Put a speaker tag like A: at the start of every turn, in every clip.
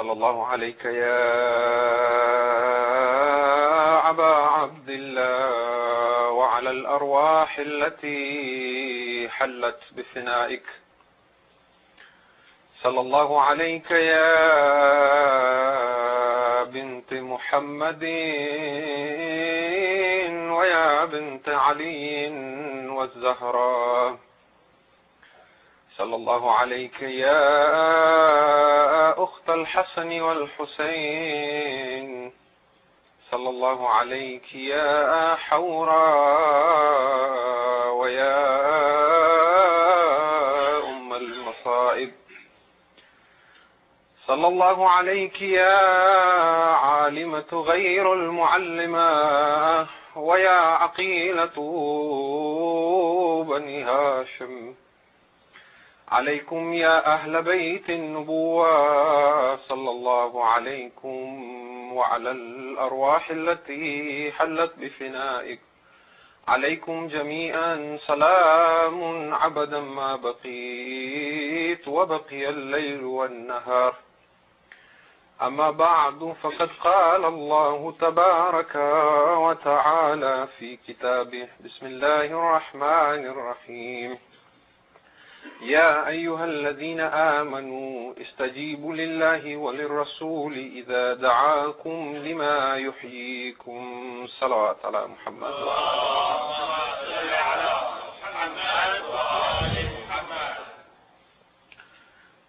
A: صلى الله عليك يا أبا عبد الله وعلى الأرواح التي حلت بفنائك. صلى الله عليك يا بنت محمد ويا بنت علي والزهراء. صلى الله عليك يا أخت الحسن والحسين. صلى الله عليك يا حوراء ويا أم المصائب. صلى الله عليك يا عالمة غير المعلمة ويا عقيلة بني هاشم. عليكم يا أهل بيت النبوة. صلى الله عليكم وعلى الأرواح التي حلت بفنائك. عليكم جميعا سلام عبدا ما بقيت وبقي الليل والنهار. أما بعد، فقد قال الله تبارك وتعالى في كتابه: بسم الله الرحمن الرحيم. يا أيها الذين آمنوا استجيبوا لله وللرسول إذا دعاكم لما يحييكم. صلوات على محمد.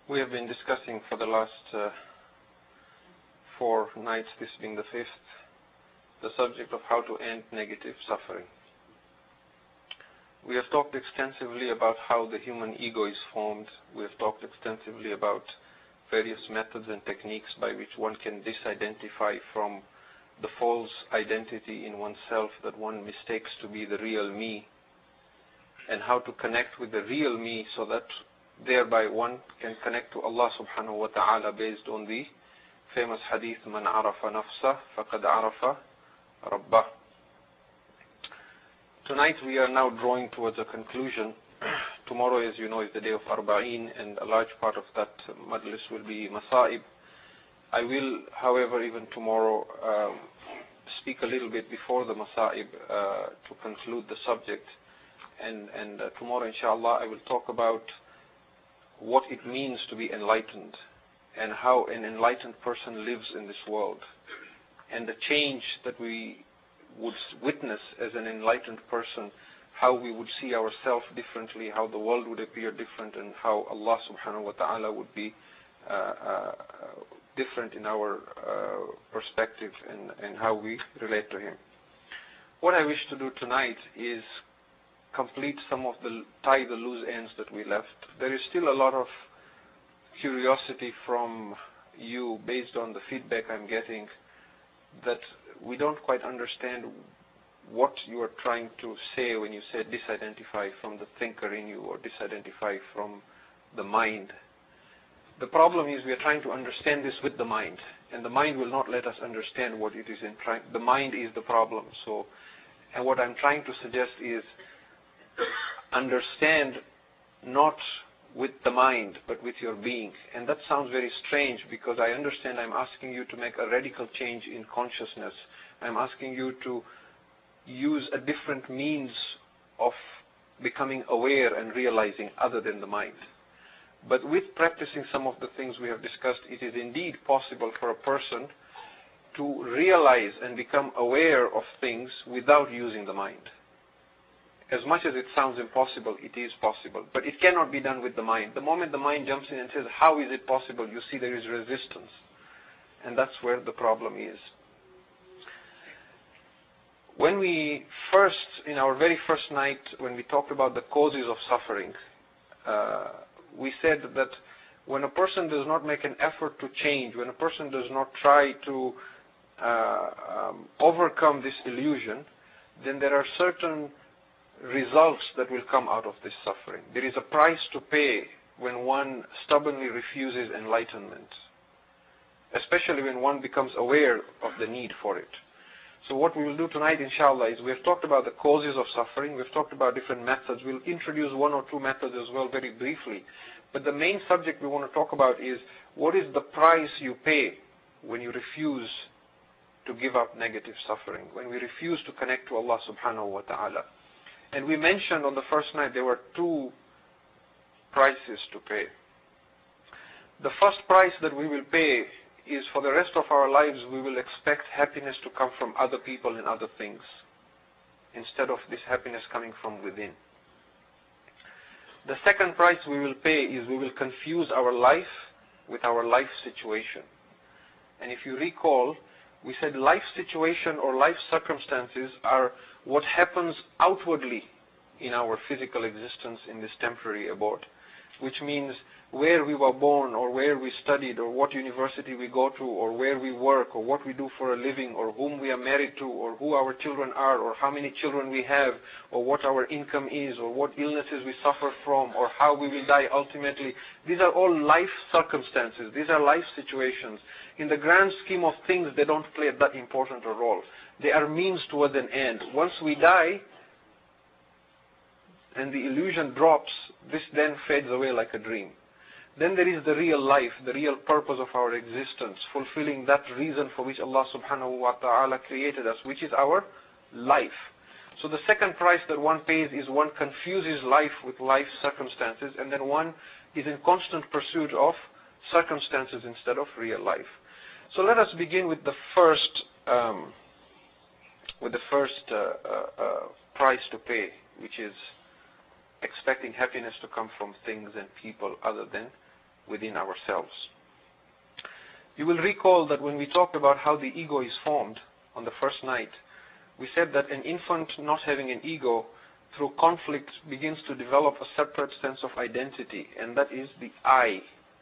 A: We have been discussing for the last 4 nights, this being the 5th, the subject of how to end negative suffering. We have talked extensively about how the human ego is formed. We have talked extensively about various methods and techniques by which one can disidentify from the false identity in oneself that one mistakes to be the real me, and how to connect with the real me so that thereby one can connect to Allah subhanahu wa ta'ala based on the famous hadith, Man arafa nafsah faqad arafa rabbah. Tonight we are now drawing towards a conclusion. Tomorrow, as you know, is the day of Arba'een, and a large part of that majlis will be Masa'ib. I will, however, even tomorrow speak a little bit before the Masa'ib to conclude the subject. And tomorrow, inshallah, I will talk about what it means to be enlightened and how an enlightened person lives in this world, and the change that we would witness as an enlightened person, how we would see ourselves differently, how the world would appear different, and how Allah subhanahu wa ta'ala would be different in our perspective and how we relate to Him. What I wish to do tonight is complete some of tie the loose ends that we left. There is still a lot of curiosity from you based on the feedback I'm getting, that we don't quite understand what you are trying to say when you say disidentify from the thinker in you or disidentify from the mind. The problem is we are trying to understand this with the mind, and the mind will not let us understand what it is in trying. The mind is the problem. And what I'm trying to suggest is understand not with the mind, but with your being. And that sounds very strange, because I understand I'm asking you to make a radical change in consciousness. I'm asking you to use a different means of becoming aware and realizing other than the mind. But with practicing some of the things we have discussed, it is indeed possible for a person to realize and become aware of things without using the mind. As much as it sounds impossible, it is possible. But it cannot be done with the mind. The moment the mind jumps in and says, how is it possible? You see there is resistance. And that's where the problem is. When we first, in our very first night, when we talked about the causes of suffering, we said that when a person does not make an effort to change, when a person does not try to overcome this illusion, then there are certain results that will come out of this suffering. There is a price to pay when one stubbornly refuses enlightenment, especially when one becomes aware of the need for it. So what we will do tonight, inshallah, is we have talked about the causes of suffering. We've talked about different methods. We'll introduce one or two methods as well very briefly. But the main subject we want to talk about is what is the price you pay when you refuse to give up negative suffering, when we refuse to connect to Allah subhanahu wa ta'ala. And we mentioned on the first night there were two prices to pay. The first price that we will pay is for the rest of our lives we will expect happiness to come from other people and other things, instead of this happiness coming from within. The second price we will pay is we will confuse our life with our life situation. And if you recall, we said life situation or life circumstances are what happens outwardly in our physical existence in this temporary abode, which means where we were born or where we studied or what university we go to or where we work or what we do for a living or whom we are married to or who our children are or how many children we have or what our income is or what illnesses we suffer from or how we will die ultimately. These are all life circumstances. These are life situations. In the grand scheme of things, they don't play that important a role. They are means towards an end. Once we die and the illusion drops, this then fades away like a dream. Then there is the real life, the real purpose of our existence, fulfilling that reason for which Allah subhanahu wa ta'ala created us, which is our life. So the second price that one pays is one confuses life with life circumstances, and then one is in constant pursuit of circumstances instead of real life. So let us begin with the first price to pay, which is expecting happiness to come from things and people other than within ourselves. You will recall that when we talked about how the ego is formed on the first night, we said that an infant not having an ego through conflict begins to develop a separate sense of identity, and that is the I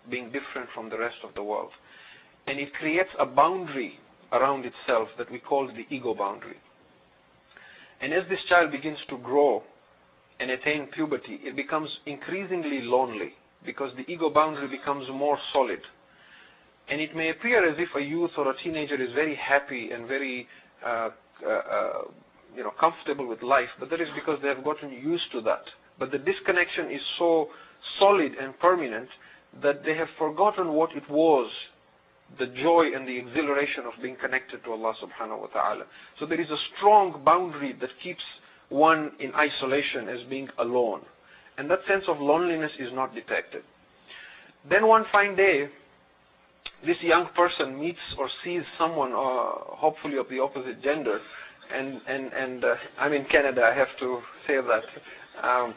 A: being different from the rest of the world. And it creates a boundary around itself that we call the ego boundary. And as this child begins to grow and attain puberty, it becomes increasingly lonely because the ego boundary becomes more solid. And it may appear as if a youth or a teenager is very happy and very comfortable with life, but that is because they have gotten used to that. But the disconnection is so solid and permanent that they have forgotten what it was, the joy and the exhilaration of being connected to Allah subhanahu wa ta'ala. So there is a strong boundary that keeps one in isolation as being alone. And that sense of loneliness is not detected. Then one fine day, this young person meets or sees someone, hopefully of the opposite gender, and I'm in Canada, I have to say that.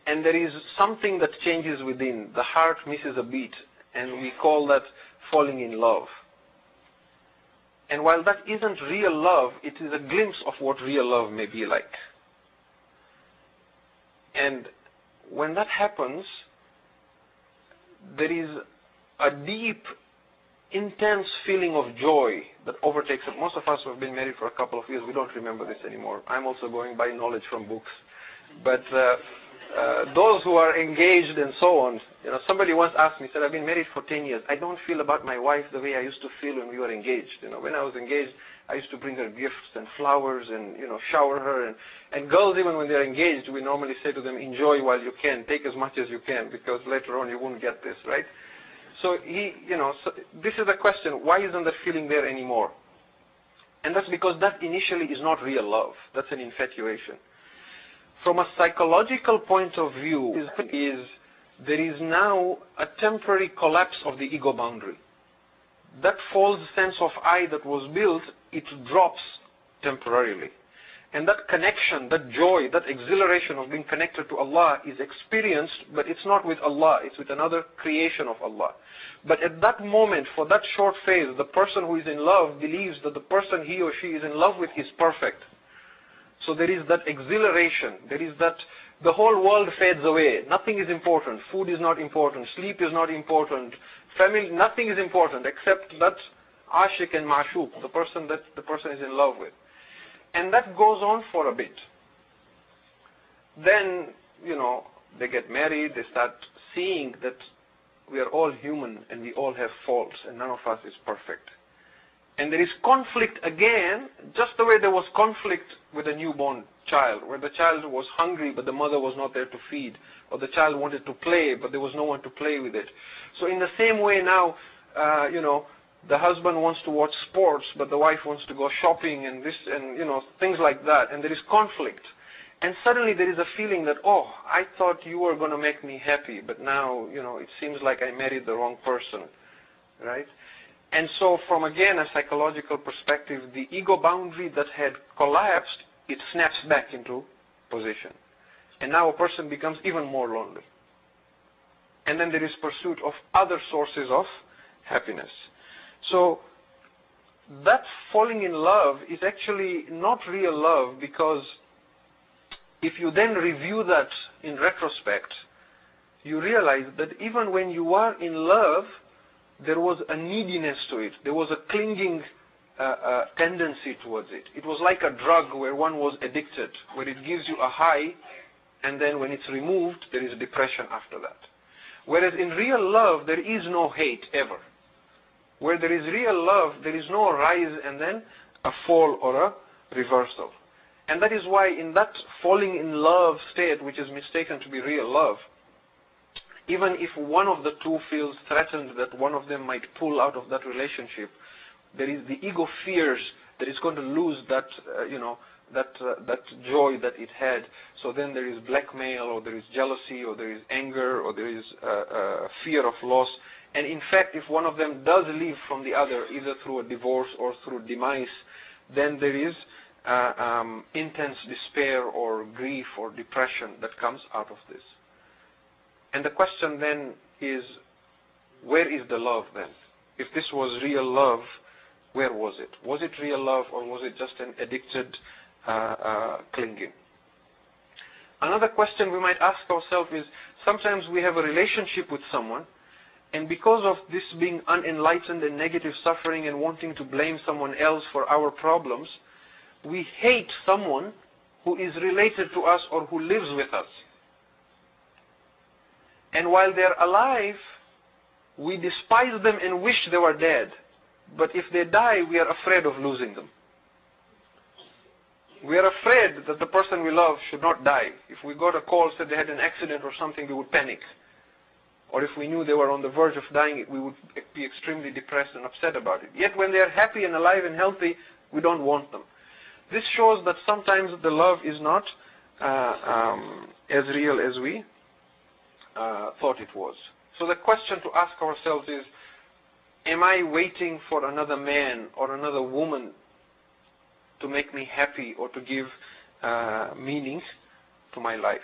A: And there is something that changes within. The heart misses a beat, and we call that falling in love. And while that isn't real love, it is a glimpse of what real love may be like. And when that happens, there is a deep, intense feeling of joy that overtakes it. Most of us who have been married for a couple of years, we don't remember this anymore. I'm also going by knowledge from books. But those who are engaged and so on, somebody once asked me, said, I've been married for 10 years. I don't feel about my wife the way I used to feel when we were engaged. When I was engaged, I used to bring her gifts and flowers and, shower her. And girls, even when they're engaged, we normally say to them, enjoy while you can, take as much as you can, because later on you won't get this, right? So this is the question, why isn't that feeling there anymore? And that's because that initially is not real love. That's an infatuation. From a psychological point of view, there is now a temporary collapse of the ego boundary. That false sense of I that was built, it drops temporarily. And that connection, that joy, that exhilaration of being connected to Allah is experienced, but it's not with Allah, it's with another creation of Allah. But at that moment, for that short phase, the person who is in love believes that the person he or she is in love with is perfect. So there is that exhilaration, there is that the whole world fades away. Nothing is important. Food is not important. Sleep is not important. Family, nothing is important except that ashik and ma'shuq, the person that the person is in love with. And that goes on for a bit. Then, they get married, they start seeing that we are all human and we all have faults and none of us is perfect. And there is conflict again, just the way there was conflict with a newborn child, where the child was hungry but the mother was not there to feed, or the child wanted to play but there was no one to play with it. So in the same way now, the husband wants to watch sports but the wife wants to go shopping and this and things like that, and there is conflict. And suddenly there is a feeling that, oh, I thought you were going to make me happy, but now, it seems like I married the wrong person, right? And so from, again, a psychological perspective, the ego boundary that had collapsed, it snaps back into position. And now a person becomes even more lonely. And then there is pursuit of other sources of happiness. So that falling in love is actually not real love, because if you then review that in retrospect, you realize that even when you are in love, there was a neediness to it. There was a clinging tendency towards it. It was like a drug where one was addicted, where it gives you a high, and then when it's removed, there is depression after that. Whereas in real love, there is no hate ever. Where there is real love, there is no rise and then a fall or a reversal. And that is why in that falling in love state, which is mistaken to be real love, even if one of the two feels threatened that one of them might pull out of that relationship, there is the ego fears that it's going to lose that, that joy that it had. So then there is blackmail, or there is jealousy, or there is anger, or there is fear of loss. And in fact, if one of them does leave from the other, either through a divorce or through demise, then there is intense despair or grief or depression that comes out of this. And the question then is, where is the love then? If this was real love, where was it? Was it real love, or was it just an addicted clinging? Another question we might ask ourselves is, sometimes we have a relationship with someone, and because of this being unenlightened and negative suffering and wanting to blame someone else for our problems, we hate someone who is related to us or who lives with us. And while they're alive, we despise them and wish they were dead. But if they die, we are afraid of losing them. We are afraid that the person we love should not die. If we got a call, said they had an accident or something, we would panic. Or if we knew they were on the verge of dying, we would be extremely depressed and upset about it. Yet when they are happy and alive and healthy, we don't want them. This shows that sometimes the love is not as real as we thought it was. So the question to ask ourselves is, am I waiting for another man or another woman to make me happy or to give meaning to my life?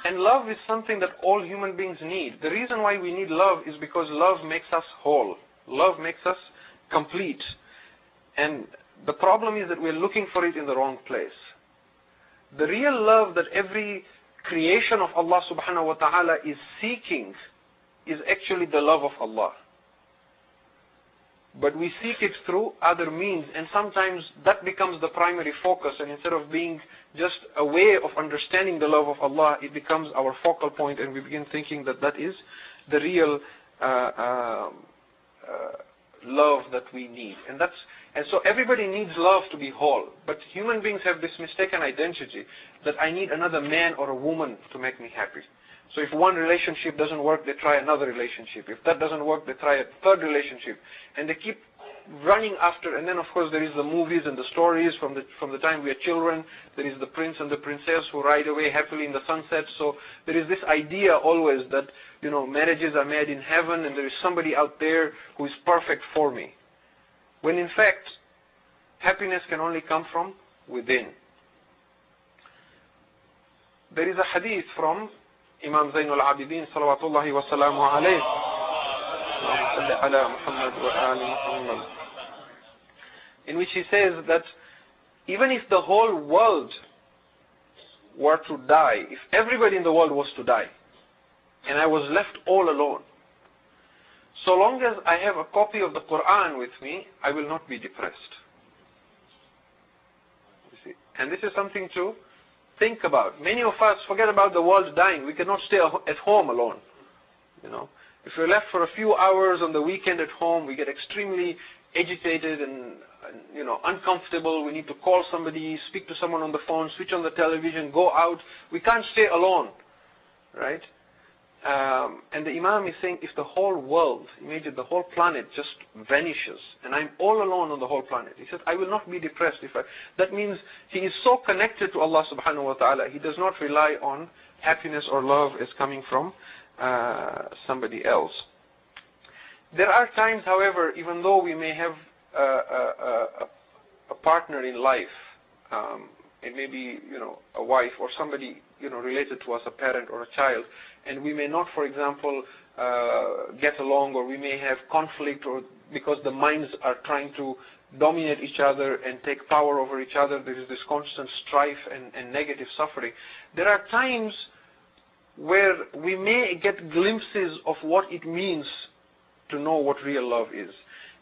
A: And love is something that all human beings need. The reason why we need love is because love makes us whole. Love makes us complete. And the problem is that we're looking for it in the wrong place. The real love that every creation of Allah subhanahu wa ta'ala is seeking is actually the love of Allah. But we seek it through other means, and sometimes that becomes the primary focus, and instead of being just a way of understanding the love of Allah, it becomes our focal point, and we begin thinking that that is the real love that we need. And so everybody needs love to be whole, but human beings have this mistaken identity that I need another man or a woman to make me happy. So if one relationship doesn't work, they try another relationship. If that doesn't work, they try a third relationship. And they keep running after, and then of course there is the movies and the stories from the time we are children. There is the prince and the princess who ride away happily in the sunset. So there is this idea always that, marriages are made in heaven and there is somebody out there who is perfect for me. When in fact, happiness can only come from within. There is a hadith from Imam Zainul Abidin salawatullahi wa salamu alayhi, in which he says that even if the whole world were to die, if everybody in the world was to die, and I was left all alone, so long as I have a copy of the Quran with me, I will not be depressed. You see? And this is something to think about. Many of us forget about the world dying. We cannot stay at home alone. If we're left for a few hours on the weekend at home, we get extremely agitated and uncomfortable. We need to call somebody, speak to someone on the phone, switch on the television, go out. We can't stay alone, right? And the Imam is saying, if the whole world, imagine the whole planet just vanishes, and I'm all alone on the whole planet. He says, I will not be depressed. That means he is so connected to Allah subhanahu wa ta'ala, he does not rely on happiness or love as coming from somebody else. There are times, however, even though we may have a partner in life, it may be, a wife or somebody, related to us, a parent or a child, and we may not, for example, get along, or we may have conflict, or because the minds are trying to dominate each other and take power over each other, there is this constant strife and negative suffering. There are times where we may get glimpses of what it means to know what real love is.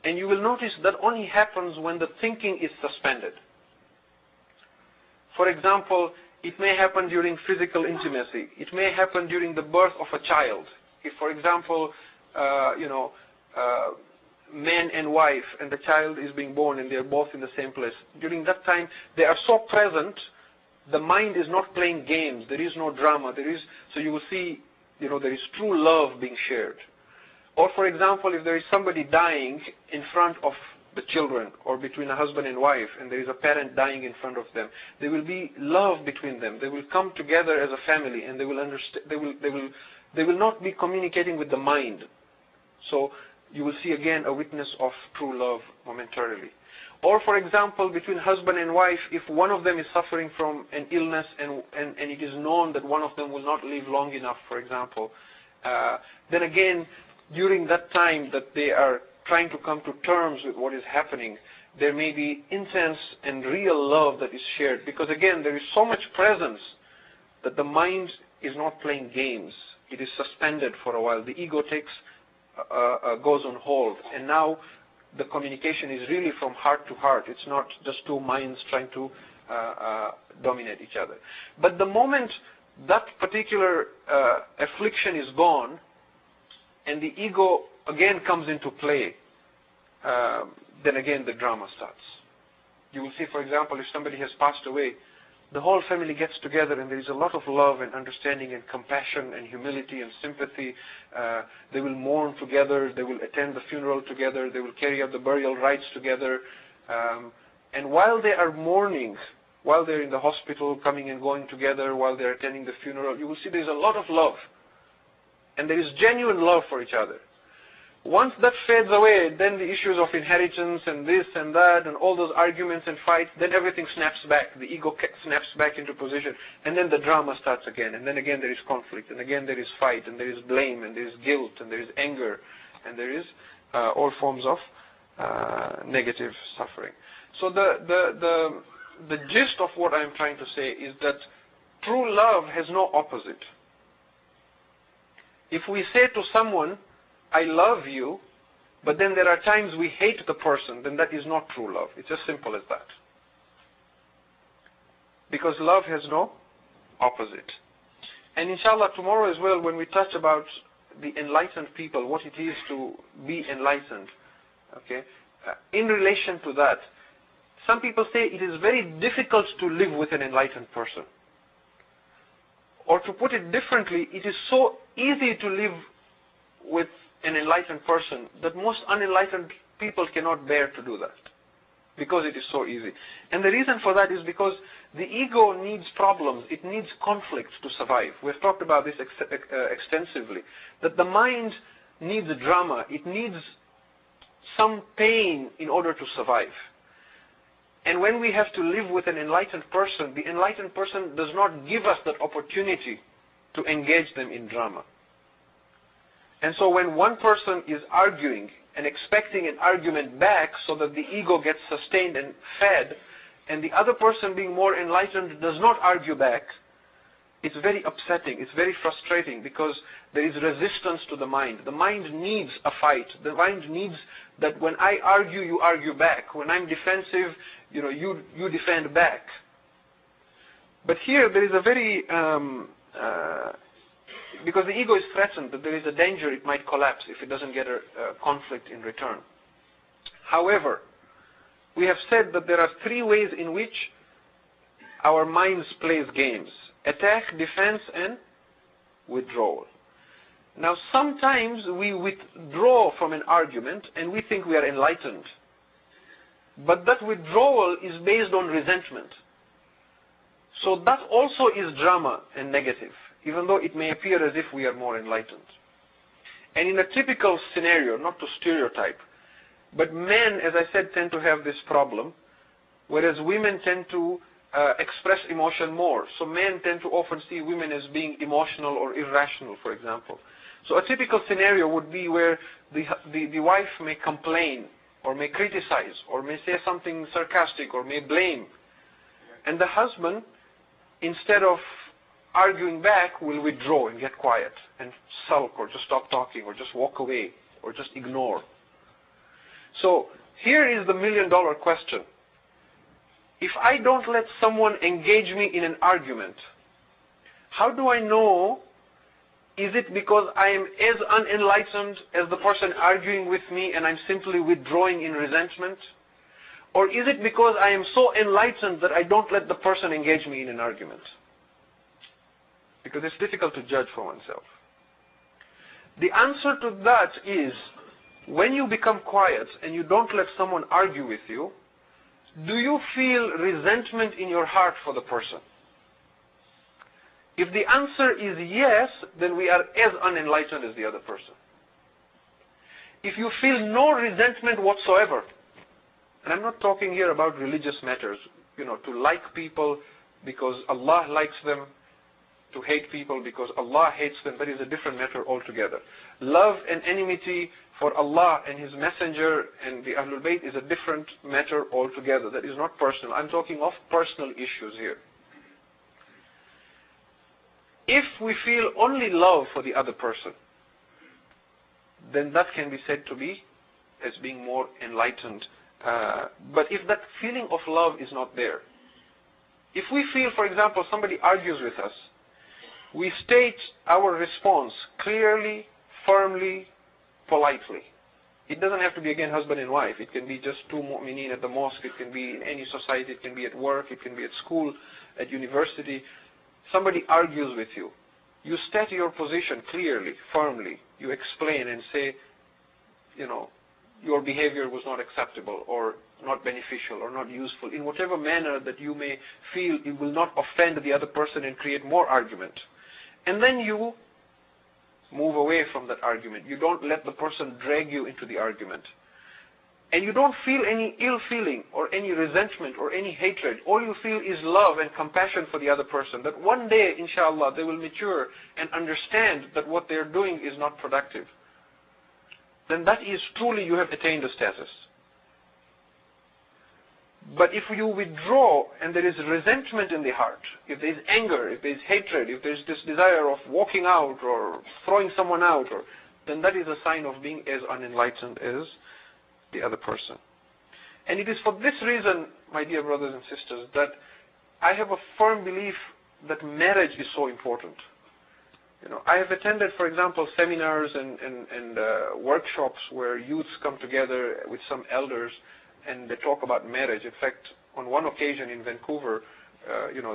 A: And you will notice that only happens when the thinking is suspended. For example, it may happen during physical intimacy. It may happen during the birth of a child. If, for example, man and wife, and the child is being born and they are both in the same place. During that time, they are so present, the mind is not playing games. There is no drama. So you will see, there is true love being shared. Or, for example, if there is somebody dying in front of the children, or between a husband and wife, and there is a parent dying in front of them, there will be love between them. They will come together as a family, and they will understand. They will not be communicating with the mind. So you will see again a witness of true love momentarily. Or, for example, between husband and wife, if one of them is suffering from an illness and it is known that one of them will not live long enough, for example, then again, during that time that they are trying to come to terms with what is happening, there may be intense and real love that is shared. Because again, there is so much presence that the mind is not playing games. It is suspended for a while. The ego goes on hold. And now the communication is really from heart to heart. It's not just two minds trying to dominate each other. But the moment that particular affliction is gone, and the ego again comes into play, then again the drama starts. You will see, for example, if somebody has passed away, the whole family gets together and there is a lot of love and understanding and compassion and humility and sympathy. They will mourn together, they will attend the funeral together, they will carry out the burial rites together. And while they are mourning, while they're in the hospital, coming and going together, while they're attending the funeral, you will see there's a lot of love. And there is genuine love for each other. Once that fades away, then the issues of inheritance and this and that and all those arguments and fights, then everything snaps back. The ego snaps back into position. And then the drama starts again. And then again there is conflict. And again there is fight. And there is blame. And there is guilt. And there is anger. And there is all forms of negative suffering. So the gist of what I'm trying to say is that true love has no opposite. If we say to someone, I love you, but then there are times we hate the person, then that is not true love. It's as simple as that. Because love has no opposite. And inshallah, tomorrow as well, when we touch about the enlightened people, what it is to be enlightened, okay, in relation to that, some people say it is very difficult to live with an enlightened person. Or to put it differently, it is so easy to live with an enlightened person that most unenlightened people cannot bear to do that. Because it is so easy. And the reason for that is because the ego needs problems. It needs conflict to survive. We've talked about this extensively. That the mind needs drama. It needs some pain in order to survive. And when we have to live with an enlightened person, the enlightened person does not give us that opportunity to engage them in drama. And so when one person is arguing and expecting an argument back so that the ego gets sustained and fed, and the other person being more enlightened does not argue back, it's very upsetting, it's very frustrating because there is resistance to the mind. The mind needs a fight. The mind needs that when I argue, you argue back. When I'm defensive, you defend back. But here there is a very, because the ego is threatened that there is a danger it might collapse if it doesn't get a conflict in return. However, we have said that there are three ways in which our minds plays games: attack, defense, and withdrawal. Now, sometimes we withdraw from an argument and we think we are enlightened. But that withdrawal is based on resentment. So that also is drama and negative, even though it may appear as if we are more enlightened. And in a typical scenario, not to stereotype, but men, as I said, tend to have this problem, whereas women tend to express emotion more. So men tend to often see women as being emotional or irrational, for example. So a typical scenario would be where the wife may complain, or may criticize, or may say something sarcastic, or may blame. And the husband, instead of arguing back, will withdraw and get quiet, and sulk, or just stop talking, or just walk away, or just ignore. So here is the million-dollar question. If I don't let someone engage me in an argument, how do I know? Is it because I am as unenlightened as the person arguing with me and I'm simply withdrawing in resentment? Or is it because I am so enlightened that I don't let the person engage me in an argument? Because it's difficult to judge for oneself. The answer to that is, when you become quiet and you don't let someone argue with you, do you feel resentment in your heart for the person? If the answer is yes, then we are as unenlightened as the other person. If you feel no resentment whatsoever, and I'm not talking here about religious matters, to like people because Allah likes them, to hate people because Allah hates them, that is a different matter altogether. Love and enmity for Allah and His Messenger and the Ahlul Bayt is a different matter altogether. That is not personal. I'm talking of personal issues here. If we feel only love for the other person, then that can be said to be as being more enlightened. But if that feeling of love is not there, if we feel, for example, somebody argues with us, we state our response clearly, firmly, politely. It doesn't have to be, again, husband and wife. It can be just two mu'mineen at the mosque. It can be in any society. It can be at work. It can be at school, at university. Somebody argues with you. You state your position clearly, firmly. You explain and say, your behavior was not acceptable or not beneficial or not useful, in whatever manner that you may feel it will not offend the other person and create more argument. And then you move away from that argument. You don't let the person drag you into the argument. And you don't feel any ill feeling or any resentment or any hatred. All you feel is love and compassion for the other person. That one day, inshallah, they will mature and understand that what they're doing is not productive. Then that is truly you have attained a status. But if you withdraw and there is resentment in the heart, if there is anger, if there is hatred, if there is this desire of walking out or throwing someone out, then that is a sign of being as unenlightened as the other person. And it is for this reason, my dear brothers and sisters, that I have a firm belief that marriage is so important. I have attended, for example, seminars and workshops where youths come together with some elders and they talk about marriage. In fact, on one occasion in Vancouver,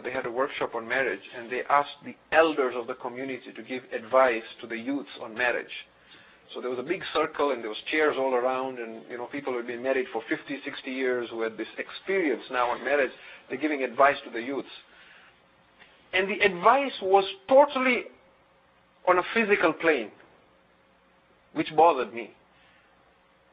A: they had a workshop on marriage, and they asked the elders of the community to give advice to the youths on marriage. So there was a big circle, and there was chairs all around, and people who had been married for 50, 60 years who had this experience now on marriage. They're giving advice to the youths. And the advice was totally on a physical plane, which bothered me.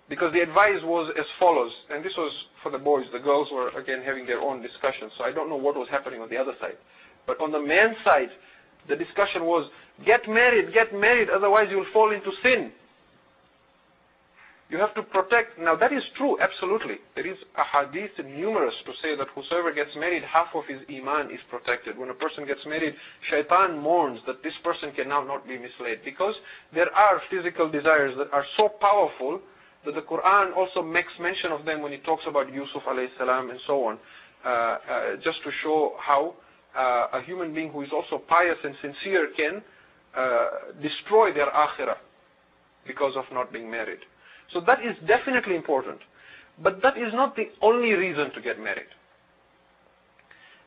A: Because the advice was as follows, and this was for the boys. The girls were, again, having their own discussion, so I don't know what was happening on the other side. But on the man's side, the discussion was, get married, otherwise you'll fall into sin. You have to protect. Now that is true, absolutely. There is a hadith numerous to say that whosoever gets married, half of his iman is protected. When a person gets married, shaitan mourns that this person can now not be misled. Because there are physical desires that are so powerful that the Quran also makes mention of them when it talks about Yusuf alayhi salam and so on, just to show how a human being who is also pious and sincere can destroy their akhirah because of not being married. So that is definitely important. But that is not the only reason to get married.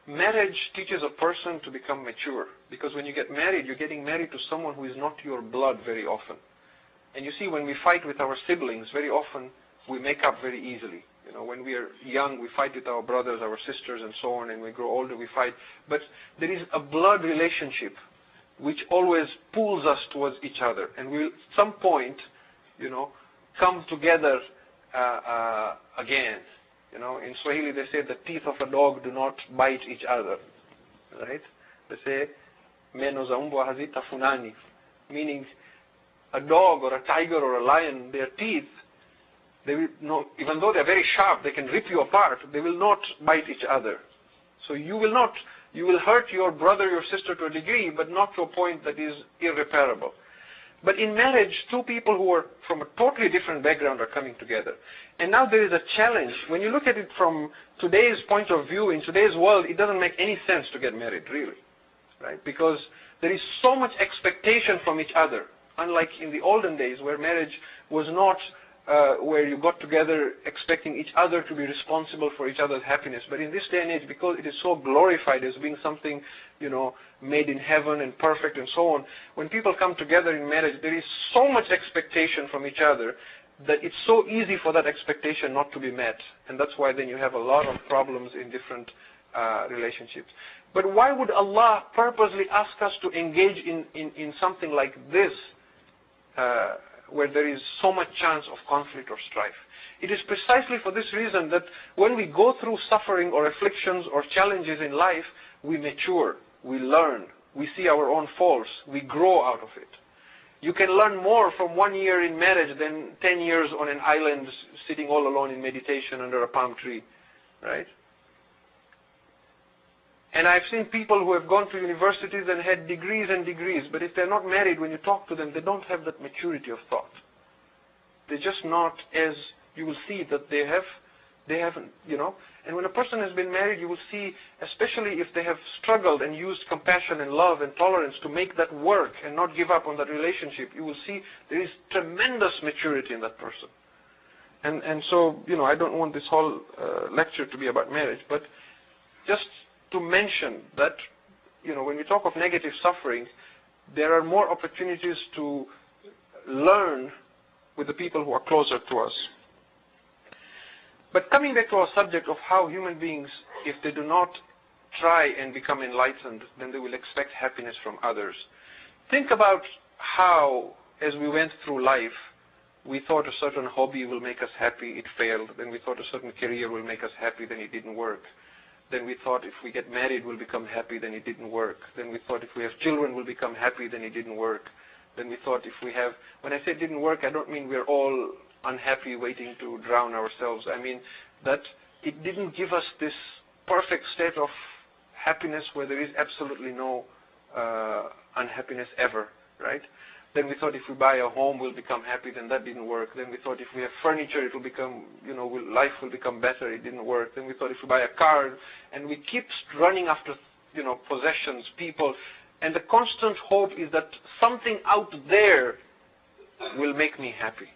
A: Marriage teaches a person to become mature, because when you get married, you're getting married to someone who is not your blood very often. And you see, when we fight with our siblings, very often we make up very easily. You know, when we are young, we fight with our brothers, our sisters, and so on, and when we grow older, we fight. But there is a blood relationship which always pulls us towards each other. And we'll, at some point, you know, come together again. You know, in Swahili they say the teeth of a dog do not bite each other, right? They say, meno za mbwa hazitafunani, meaning a dog or a tiger or a lion, their teeth, they will not, even though they're very sharp, they can rip you apart, they will not bite each other. So you will hurt your brother, your sister to a degree, but not to a point that is irreparable. But in marriage, two people who are from a totally different background are coming together. And now there is a challenge. When you look at it from today's point of view, in today's world, it doesn't make any sense to get married, really. Right? Because there is so much expectation from each other. Unlike in the olden days, where marriage was not where you got together expecting each other to be responsible for each other's happiness. But in this day and age, because it is so glorified as being something, you know, made in heaven and perfect and so on, when people come together in marriage, there is so much expectation from each other that it's so easy for that expectation not to be met. And that's why then you have a lot of problems in different relationships. But why would Allah purposely ask us to engage in something like this, where there is so much chance of conflict or strife? It is precisely for this reason that when we go through suffering or afflictions or challenges in life, we mature, we learn, we see our own faults, we grow out of it. You can learn more from 1 year in marriage than 10 years on an island sitting all alone in meditation under a palm tree, right? And I've seen people who have gone to universities and had degrees and degrees, but if they're not married, when you talk to them, they don't have that maturity of thought. They're just not, as you will see that they haven't, you know. And when a person has been married, you will see, especially if they have struggled and used compassion and love and tolerance to make that work and not give up on that relationship, you will see there is tremendous maturity in that person. And so, you know, I don't want this whole lecture to be about marriage, but just to mention that, you know, when we talk of negative suffering, there are more opportunities to learn with the people who are closer to us. But coming back to our subject of how human beings, if they do not try and become enlightened, then they will expect happiness from others. Think about how, as we went through life, we thought a certain hobby will make us happy, it failed. Then we thought a certain career will make us happy, then it didn't work. Then we thought if we get married, we'll become happy, then it didn't work. Then we thought if we have children, we'll become happy, then it didn't work. Then we thought if we have, when I say it didn't work, I don't mean we're all unhappy waiting to drown ourselves. I mean that it didn't give us this perfect state of happiness where there is absolutely no unhappiness ever, right? Then we thought if we buy a home, we'll become happy, then that didn't work. Then we thought if we have furniture, it will become, you know, life will become better, it didn't work. Then we thought if we buy a car, and we keep running after, you know, possessions, people, and the constant hope is that something out there will make me happy.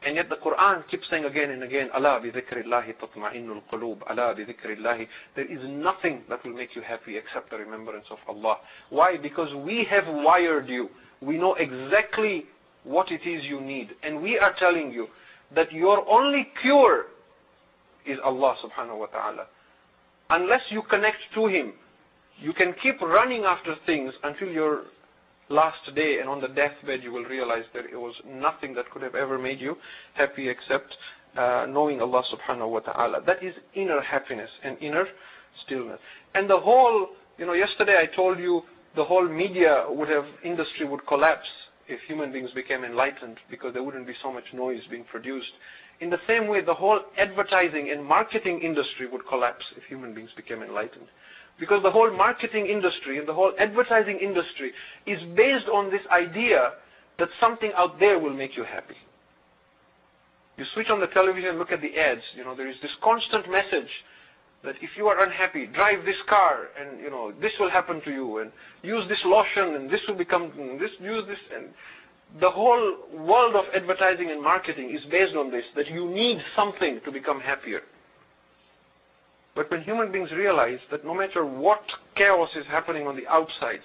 A: And yet the Quran keeps saying again and again, Allah bi dhikrillahi tatma'innul qulub, Allah bi dhikrillahi. There is nothing that will make you happy except the remembrance of Allah. Why? Because we have wired you. We know exactly what it is you need. And we are telling you that your only cure is Allah subhanahu wa ta'ala. Unless you connect to Him, you can keep running after things until your last day, and on the deathbed you will realize that it was nothing that could have ever made you happy except knowing Allah subhanahu wa ta'ala. That is inner happiness and inner stillness. And the whole, you know, yesterday I told you the whole media industry would collapse if human beings became enlightened, because there wouldn't be so much noise being produced. In the same way, the whole advertising and marketing industry would collapse if human beings became enlightened. Because the whole marketing industry and the whole advertising industry is based on this idea that something out there will make you happy. You switch on the television, look at the ads, you know, there is this constant message that if you are unhappy, drive this car, and, you know, this will happen to you, and use this lotion, and this will become, use this, and The whole world of advertising and marketing is based on this, that you need something to become happier. But when human beings realize that no matter what chaos is happening on the outside,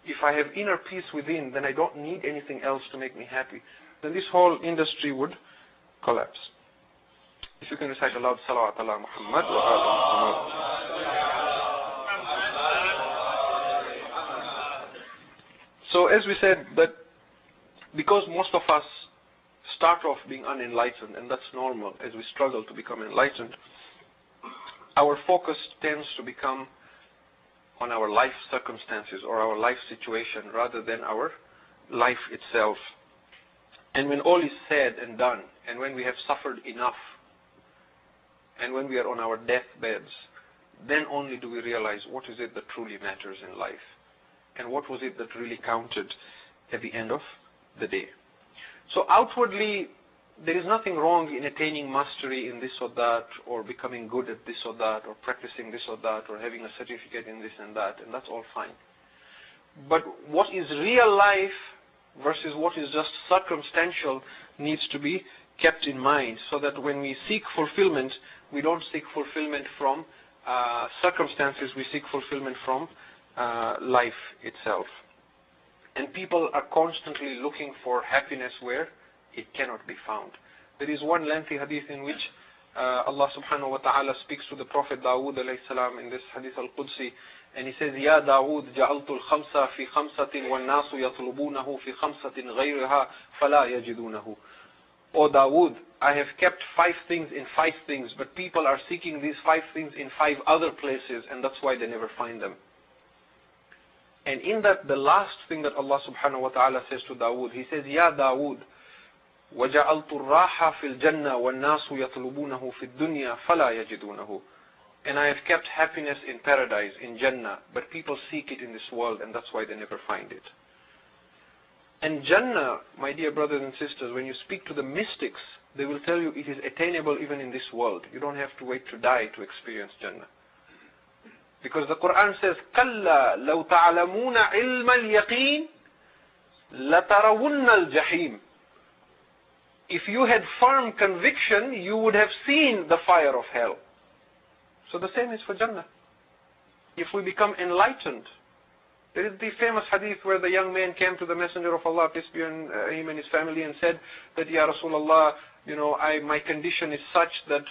A: if I have inner peace within, then I don't need anything else to make me happy, then this whole industry would collapse. If you can recite aloud, Salawat ala Muhammad wa ala Muhammad. So as we said, that because most of us start off being unenlightened, and that's normal as we struggle to become enlightened, our focus tends to become on our life circumstances or our life situation rather than our life itself. And when all is said and done, and when we have suffered enough, and when we are on our deathbeds, then only do we realize what is it that truly matters in life, and what was it that really counted at the end of the day. So outwardly, there is nothing wrong in attaining mastery in this or that, or becoming good at this or that, or practicing this or that, or having a certificate in this and that, and that's all fine. But what is real life versus what is just circumstantial needs to be kept in mind, so that when we seek fulfillment, we don't seek fulfillment from circumstances, we seek fulfillment from life itself. And people are constantly looking for happiness where it cannot be found. There is one lengthy hadith in which Allah subhanahu wa ta'ala speaks to the Prophet Dawood alayhi salam in this hadith al-Qudsi, and he says, Ya Dawood, ja'altu al-khamsa fi khamsatin wal-nasu yatlubunahu fi khamsatin ghayriha fala yajidunahu. O Dawood, I have kept 5 things in 5 things, but people are seeking these 5 things in 5 other places, and that's why they never find them. And in that, the last thing that Allah subhanahu wa ta'ala says to Dawood, he says, Ya Dawood, وَجَعَلْتُ الرَّاحَ فِي الْجَنَّةِ وَالنَّاسُ يَطْلُبُونَهُ فِي الدُّنْيَا فَلَا يَجِدُونَهُ. And I have kept happiness in paradise, in Jannah, but people seek it in this world, and that's why they never find it. And Jannah, my dear brothers and sisters, when you speak to the mystics, they will tell you it is attainable even in this world. You don't have to wait to die to experience Jannah. Because the Quran says, كَلَّا لَوْ تَعْلَمُونَ عِلْمَ الْيَقِينِ لَتَرَوُنَّ الْجَحِيمِ. If you had firm conviction, you would have seen the fire of hell. So the same is for Jannah. If we become enlightened, there is the famous hadith where the young man came to the Messenger of Allah, peace be on him and his family, and said that, Ya Rasulullah, my condition is such that,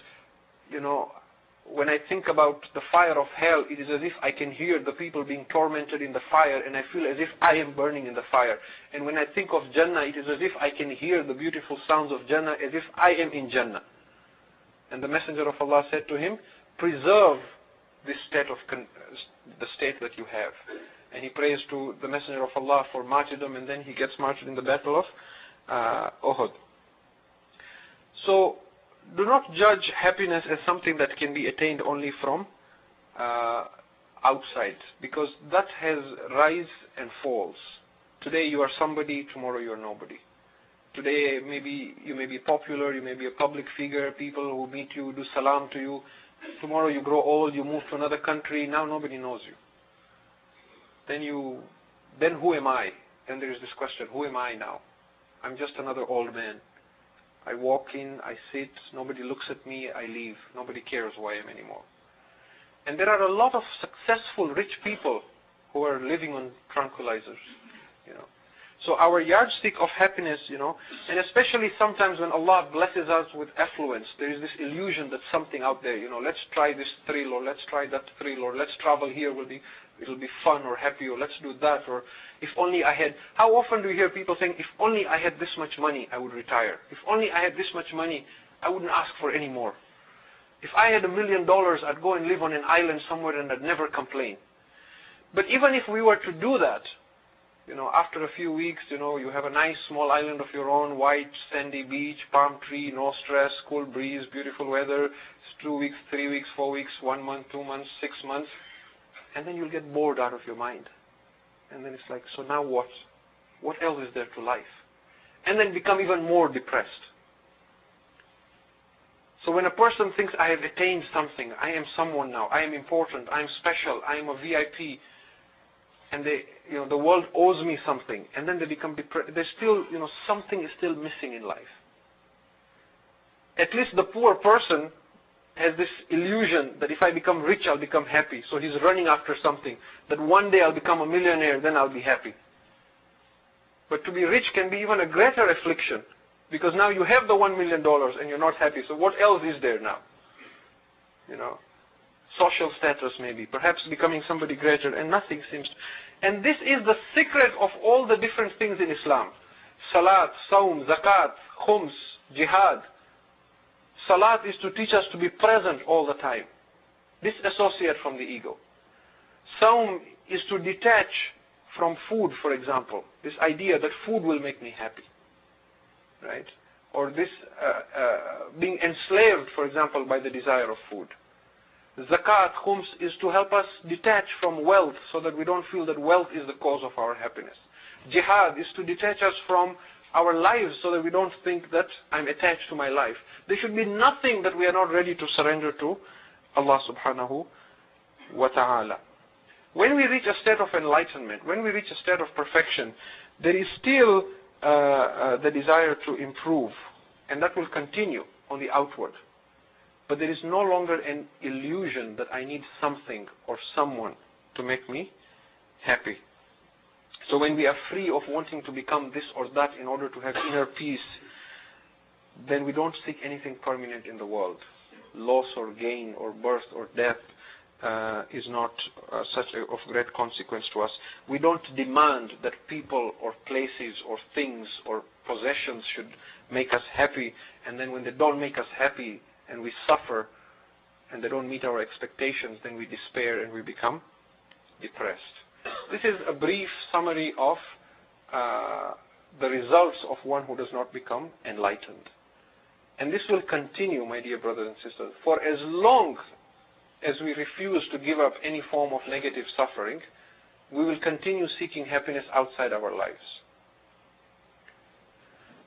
A: when I think about the fire of hell, it is as if I can hear the people being tormented in the fire, and I feel as if I am burning in the fire. And when I think of Jannah, it is as if I can hear the beautiful sounds of Jannah, as if I am in Jannah. And the Messenger of Allah said to him, preserve this state of the state that you have. And he prays to the Messenger of Allah for martyrdom, and then he gets martyred in the battle of Uhud. So, do not judge happiness as something that can be attained only from outside, because that has rise and falls. Today you are somebody, tomorrow you are nobody. Today you may be popular, you may be a public figure, people who meet you do salam to you. Tomorrow you grow old, you move to another country, now nobody knows you. Then who am I? Then there is this question, who am I now? I'm just another old man. I walk in, I sit, nobody looks at me, I leave. Nobody cares who I am anymore. And there are a lot of successful rich people who are living on tranquilizers. So our yardstick of happiness, and especially sometimes when Allah blesses us with affluence, there is this illusion that something out there, let's try this thrill, or let's try that thrill, or let's travel here, it'll be fun or happy, or let's do that, or if only I had. How often do you hear people saying, if only I had this much money, I would retire. If only I had this much money, I wouldn't ask for any more. If I had $1 million, I'd go and live on an island somewhere and I'd never complain. But even if we were to do that, after a few weeks, you have a nice small island of your own, white, sandy beach, palm tree, no stress, cool breeze, beautiful weather. It's 2 weeks, 3 weeks, 4 weeks, 1 month, 2 months, 6 months. And then you'll get bored out of your mind. And then it's like, so now what? What else is there to life? And then become even more depressed. So when a person thinks, I have attained something, I am someone now, I am important, I am special, I am a VIP, and the world owes me something, and then they become depressed. There's still, something is still missing in life. At least the poor person has this illusion that if I become rich, I'll become happy. So he's running after something, that one day I'll become a millionaire, then I'll be happy. But to be rich can be even a greater affliction, because now you have the $1 million and you're not happy. So what else is there now? Social status maybe, perhaps becoming somebody greater, and nothing seems to. And this is the secret of all the different things in Islam. Salat, Sawm, Zakat, Khums, Jihad. Salat is to teach us to be present all the time. Disassociate from the ego. Sawm is to detach from food, for example. This idea that food will make me happy. Right? Or this being enslaved, for example, by the desire of food. Zakat, Khums is to help us detach from wealth so that we don't feel that wealth is the cause of our happiness. Jihad is to detach us from our lives so that we don't think that I'm attached to my life. There should be nothing that we are not ready to surrender to Allah subhanahu wa ta'ala. When we reach a state of enlightenment, when we reach a state of perfection, there is still the desire to improve, and that will continue on the outward. But there is no longer an illusion that I need something or someone to make me happy. So when we are free of wanting to become this or that in order to have inner peace, then we don't seek anything permanent in the world. Loss or gain or birth or death is not such of great consequence to us. We don't demand that people or places or things or possessions should make us happy, and then when they don't make us happy and we suffer and they don't meet our expectations, then we despair and we become depressed. This is a brief summary of the results of one who does not become enlightened. And this will continue, my dear brothers and sisters, for as long as we refuse to give up any form of negative suffering, we will continue seeking happiness outside our lives.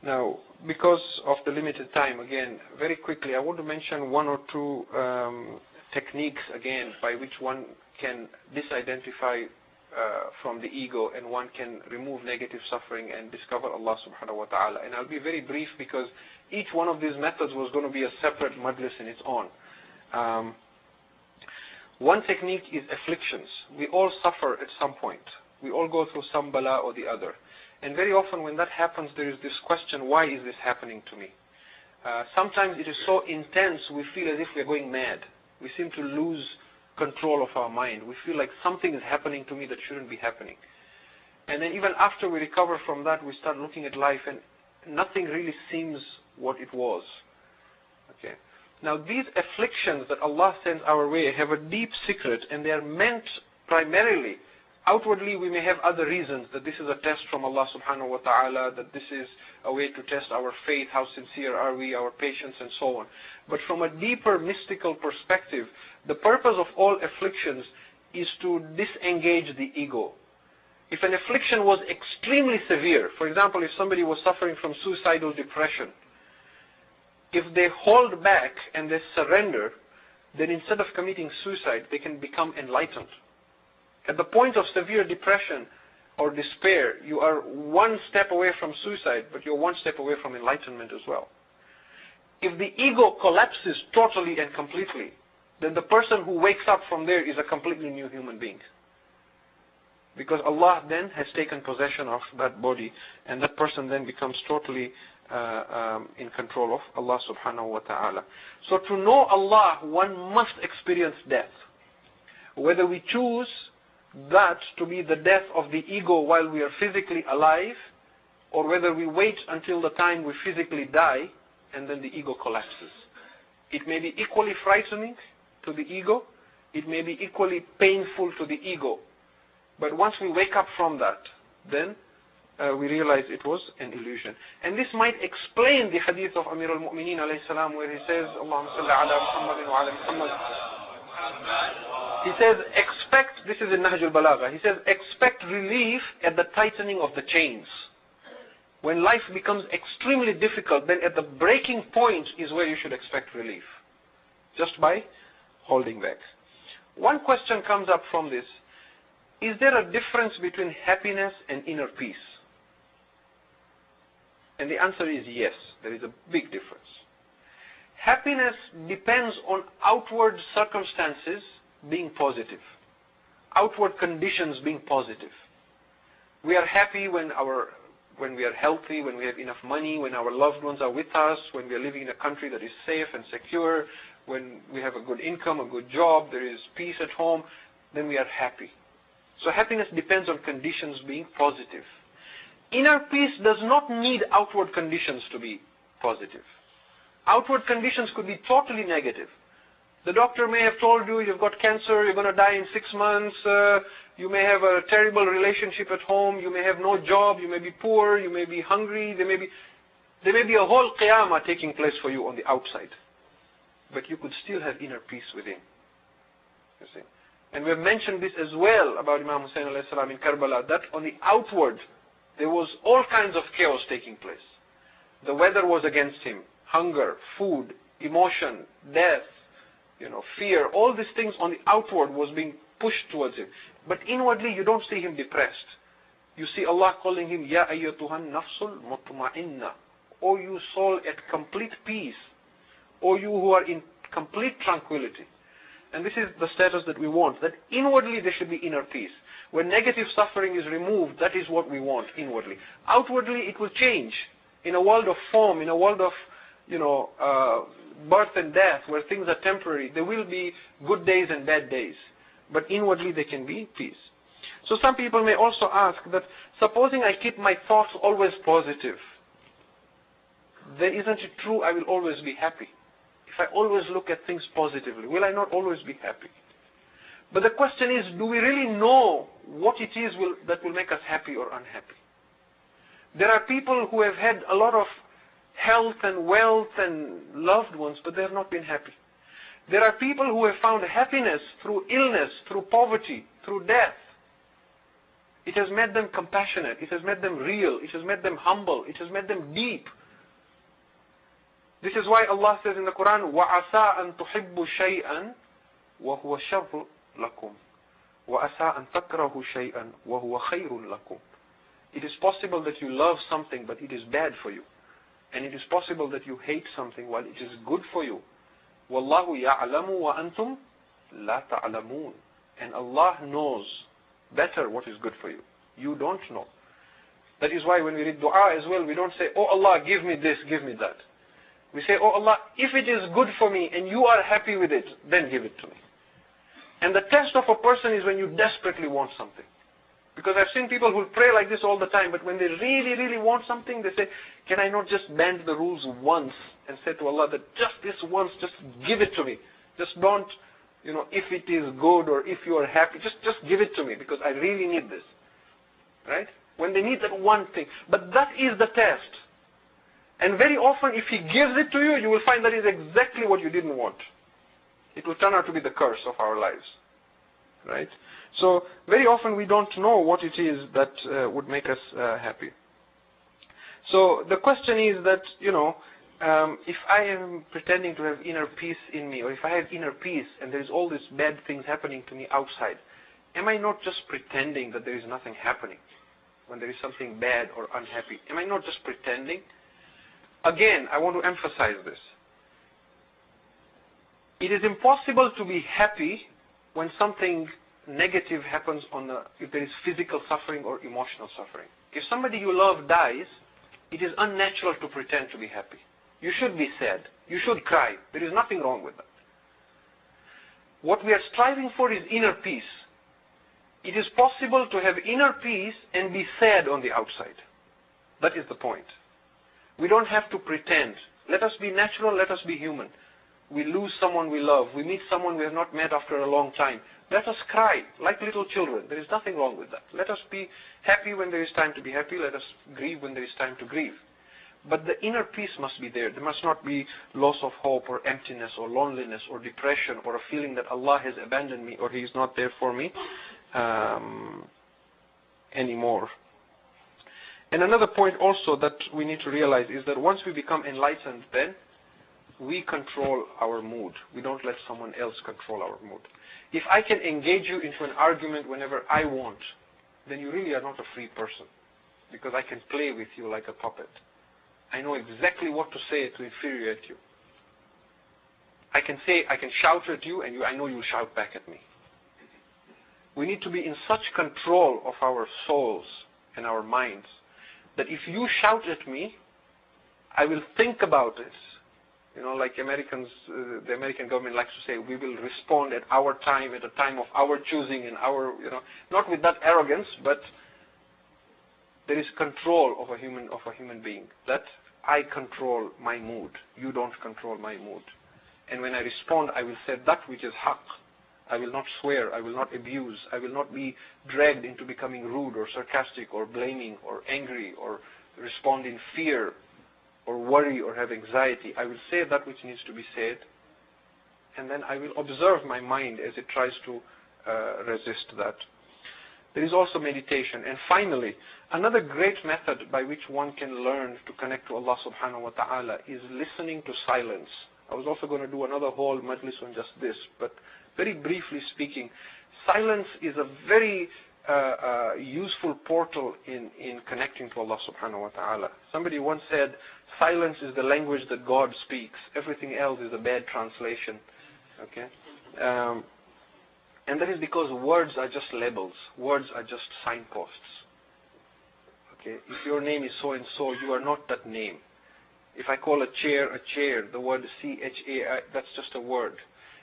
A: Now, because of the limited time, again, very quickly, I want to mention one or two techniques, again, by which one can disidentify from the ego and one can remove negative suffering and discover Allah subhanahu wa ta'ala. And I'll be very brief because each one of these methods was going to be a separate majlis in its own. One technique is afflictions. We all suffer at some point. We all go through some bala or the other. And very often when that happens, there is this question, why is this happening to me? Sometimes it is so intense, we feel as if we are going mad. We seem to lose control of our mind. We feel like something is happening to me that shouldn't be happening. And then even after we recover from that, we start looking at life and nothing really seems what it was. Okay. Now these afflictions that Allah sends our way have a deep secret, and they are meant primarily. Outwardly, we may have other reasons, that this is a test from Allah subhanahu wa ta'ala, that this is a way to test our faith, how sincere are we, our patience, and so on. But from a deeper mystical perspective, the purpose of all afflictions is to disengage the ego. If an affliction was extremely severe, for example, if somebody was suffering from suicidal depression, if they hold back and they surrender, then instead of committing suicide, they can become enlightened. At the point of severe depression or despair, you are one step away from suicide, but you're one step away from enlightenment as well. If the ego collapses totally and completely, then the person who wakes up from there is a completely new human being. Because Allah then has taken possession of that body, and that person then becomes totally in control of Allah subhanahu wa ta'ala. So to know Allah, one must experience death. Whether we choose that to be the death of the ego while we are physically alive, or whether we wait until the time we physically die and then the ego collapses. It may be equally frightening to the ego, it may be equally painful to the ego, but once we wake up from that, then we realize it was an illusion. And this might explain the hadith of Amir al-Mu'mineen alayhi salam, where he says, Allahumma salli ala Muhammadin wa ala Muhammad. He says, expect, this is in Nahj al-Balagha, he says, expect relief at the tightening of the chains. When life becomes extremely difficult, then at the breaking point is where you should expect relief. Just by holding back. One question comes up from this. is there a difference between happiness and inner peace? And the answer is yes, there is a big difference. Happiness depends on outward circumstances being positive, outward conditions being positive. We are happy when we are healthy, when we have enough money, when our loved ones are with us, when we are living in a country that is safe and secure, when we have a good income, a good job, there is peace at home, then we are happy. So happiness depends on conditions being positive. Inner peace does not need outward conditions to be positive. Outward conditions could be totally negative. The doctor may have told you you've got cancer, you're going to die in 6 months, you may have a terrible relationship at home, you may have no job, you may be poor, you may be hungry, there may be a whole qiyamah taking place for you on the outside. But you could still have inner peace within. You see? And we have mentioned this as well about Imam Hussein alayhi salam in Karbala, that on the outward, there was all kinds of chaos taking place. The weather was against him. Hunger, food, emotion, death, fear, all these things on the outward was being pushed towards him. But inwardly, you don't see him depressed. You see Allah calling him, Ya ayyatuhan nafsul mutma'inna. O you soul at complete peace. O you who are in complete tranquility. And this is the status that we want, that inwardly there should be inner peace. When negative suffering is removed, that is what we want inwardly. Outwardly, it will change. In a world of form, in a world of, birth and death, where things are temporary, there will be good days and bad days. But inwardly there can be peace. So some people may also ask that, supposing I keep my thoughts always positive, then isn't it true I will always be happy? If I always look at things positively, will I not always be happy? But the question is, do we really know what it is that will make us happy or unhappy? There are people who have had a lot of health and wealth and loved ones, but they have not been happy. There are people who have found happiness through illness, through poverty, through death. It has made them compassionate. It has made them real. It has made them humble. It has made them deep. This is why Allah says in the Quran, وَعَسَىٰ أَن تُحِبُّوا شَيْئًا وَهُوَ شَرٌّ لَكُمْ وَعَسَىٰ أَن تَكْرَهُوا شَيْئًا وَهُوَ خَيْرٌ لَكُمْ. It is possible that you love something, but it is bad for you. And it is possible that you hate something while it is good for you. وَاللَّهُ يَعْلَمُ وَأَنْتُمْ لَا تَعْلَمُونَ. And Allah knows better what is good for you. You don't know. That is why when we read dua as well, we don't say, oh Allah, give me this, give me that. We say, oh Allah, if it is good for me and you are happy with it, then give it to me. And the test of a person is when you desperately want something. Because I've seen people who pray like this all the time, but when they really, really want something, they say, can I not just bend the rules once and say to Allah that just this once, just give it to me. Just don't, if it is good or if you are happy, just give it to me because I really need this. Right? When they need that one thing. But that is the test. And very often, if He gives it to you, you will find that is exactly what you didn't want. It will turn out to be the curse of our lives. Right? So, very often we don't know what it is that would make us happy. So, the question is that, if I am pretending to have inner peace in me, or if I have inner peace and there is all these bad things happening to me outside, am I not just pretending that there is nothing happening when there is something bad or unhappy? Am I not just pretending? Again, I want to emphasize this. It is impossible to be happy when something negative happens if there is physical suffering or emotional suffering. If somebody you love dies, it is unnatural to pretend to be happy. You should be sad. You should cry. There is nothing wrong with that. What we are striving for is inner peace. It is possible to have inner peace and be sad on the outside. That is the point. We don't have to pretend. Let us be natural, let us be human. We lose someone we love. We meet someone we have not met after a long time. Let us cry like little children. There is nothing wrong with that. Let us be happy when there is time to be happy. Let us grieve when there is time to grieve. But the inner peace must be there. There must not be loss of hope or emptiness or loneliness or depression or a feeling that Allah has abandoned me or He is not there for me anymore. And another point also that we need to realize is that once we become enlightened, then we control our mood. We don't let someone else control our mood. If I can engage you into an argument whenever I want, then you really are not a free person, because I can play with you like a puppet. I know exactly what to say to infuriate you. I can shout at you, and I know you'll shout back at me. We need to be in such control of our souls and our minds that if you shout at me, I will think about it. You know, like Americans, the American government likes to say, we will respond at our time, at a time of our choosing, and our, not with that arrogance, but there is control of a human being. That I control my mood. You don't control my mood. And when I respond, I will say that which is haqq. I will not swear. I will not abuse. I will not be dragged into becoming rude or sarcastic or blaming or angry or respond in fear or worry or have anxiety. I will say that which needs to be said, and then I will observe my mind as it tries to resist that. There is also meditation. And finally, another great method by which one can learn to connect to Allah subhanahu wa ta'ala is listening to silence. I was also going to do another whole majlis on just this, but very briefly speaking, silence is a very useful portal in connecting to Allah subhanahu wa ta'ala. Somebody once said, silence is the language that God speaks. Everything else is a bad translation. Okay? And that is because words are just labels. Words are just signposts. Okay? If your name is so and so, you are not that name. If I call a chair, the word C-H-A-I, that's just a word.